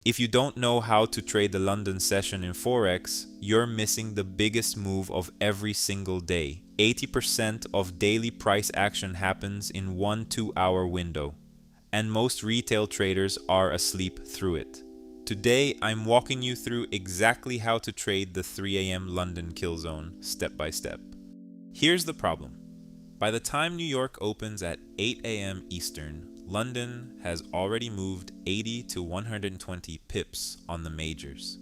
If you don't know how to trade the London session in Forex, you're missing the biggest move of every single day. 80% of daily price action happens in 1 2-hour window, and most retail traders are asleep through it. Today, I'm walking you through exactly how to trade the 3 a.m. London kill zone step by step. Here's the problem. By the time New York opens at 8 a.m. Eastern, London has already moved 80 to 120 pips on the majors.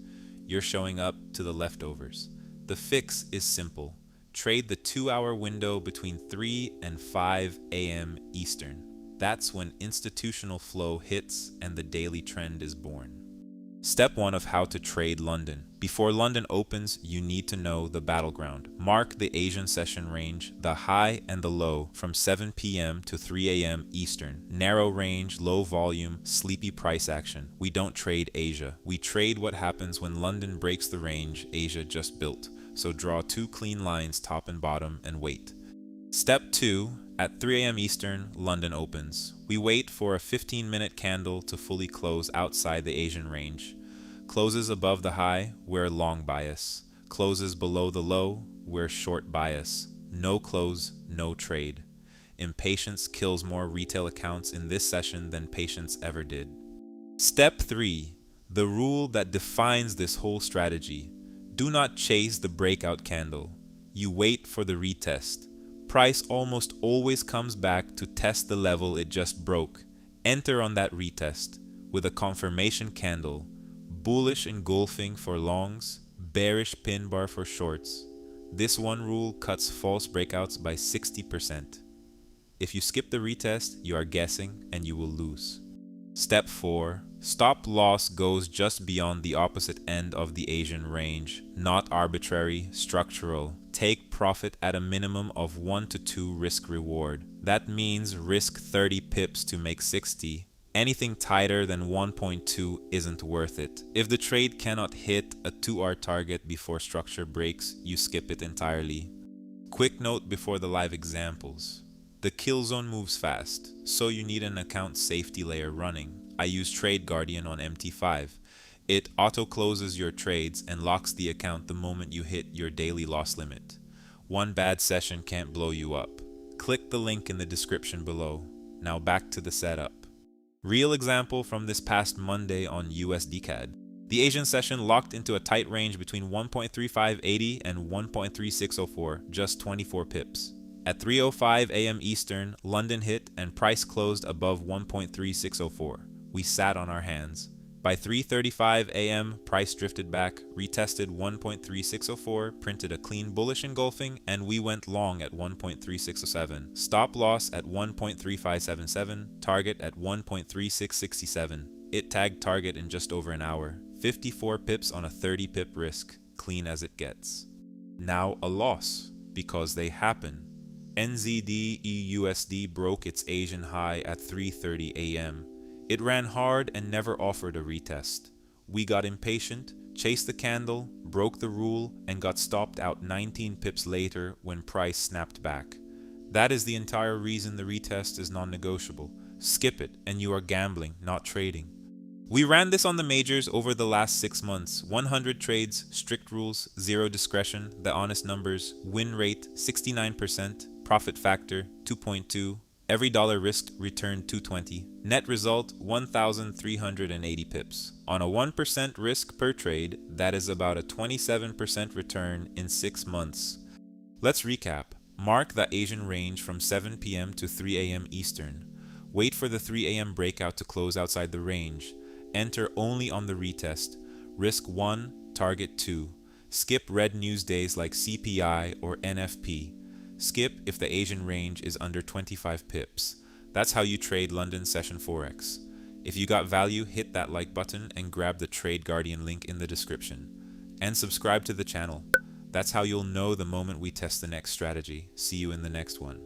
You're showing up to the leftovers. The fix is simple. Trade the 2-hour window between 3 and 5 a.m. Eastern. That's when institutional flow hits and the daily trend is born. Step 1 of how to trade London. Before London opens, you need to know the battleground. Mark the Asian session range, the high and the low, from 7 p.m. to 3 a.m. Eastern. Narrow range, low volume, sleepy price action. We don't trade Asia. We trade what happens when London breaks the range Asia just built. So draw 2 clean lines top and bottom and wait. Step 2. At 3 a.m. Eastern, London opens. We wait for a 15-minute candle to fully close outside the Asian range. Closes above the high, we're long bias. Closes below the low, we're short bias. No close, no trade. Impatience kills more retail accounts in this session than patience ever did. Step 3. The rule that defines this whole strategy. Do not chase the breakout candle. You wait for the retest. Price almost always comes back to test the level it just broke. Enter on that retest with a confirmation candle. Bullish engulfing for longs, bearish pin bar for shorts. This one rule cuts false breakouts by 60%. If you skip the retest, you are guessing and you will lose. Step 4. Stop loss goes just beyond the opposite end of the Asian range, not arbitrary, structural. Take profit at a minimum of 1 to 2 risk reward. That means risk 30 pips to make 60. Anything tighter than 1.2 isn't worth it. If the trade cannot hit a 2-hour target before structure breaks, you skip it entirely. Quick note before the live examples. The kill zone moves fast, so you need an account safety layer running. I use Trade Guardian on MT5. It auto-closes your trades and locks the account the moment you hit your daily loss limit. One bad session can't blow you up. Click the link in the description below. Now back to the setup. Real example from this past Monday on USD-CAD. The Asian session locked into a tight range between 1.3580 and 1.3604, just 24 pips. At 3:05 a.m. Eastern, London hit and price closed above 1.3604. We sat on our hands. By 3:35 a.m., price drifted back, retested 1.3604, printed a clean bullish engulfing, and we went long at 1.3607. Stop loss at 1.3577, target at 1.3667. It tagged target in just over an hour. 54 pips on a 30 pip risk, clean as it gets. Now a loss, because they happen. NZD-EUSD broke its Asian high at 3:30 a.m. It ran hard and never offered a retest. We got impatient, chased the candle, broke the rule, and got stopped out 19 pips later when price snapped back. That is the entire reason the retest is non-negotiable. Skip it and you are gambling, not trading. We ran this on the majors over the last 6 months. 100 trades, strict rules, 0 discretion, the honest numbers, win rate 69%, profit factor 2.2, every dollar risked returned 220, net result 1,380 pips. On a 1% risk per trade, that is about a 27% return in 6 months. Let's recap. Mark the Asian range from 7 p.m. to 3 a.m. Eastern. Wait for the 3 a.m. breakout to close outside the range. Enter only on the retest. Risk 1, target 2. Skip red news days like CPI or NFP. Skip if the Asian range is under 25 pips. That's how you trade London Session Forex. If you got value, hit that like button and grab the Trade Guardian link in the description. And subscribe to the channel. That's how you'll know the moment we test the next strategy. See you in the next one.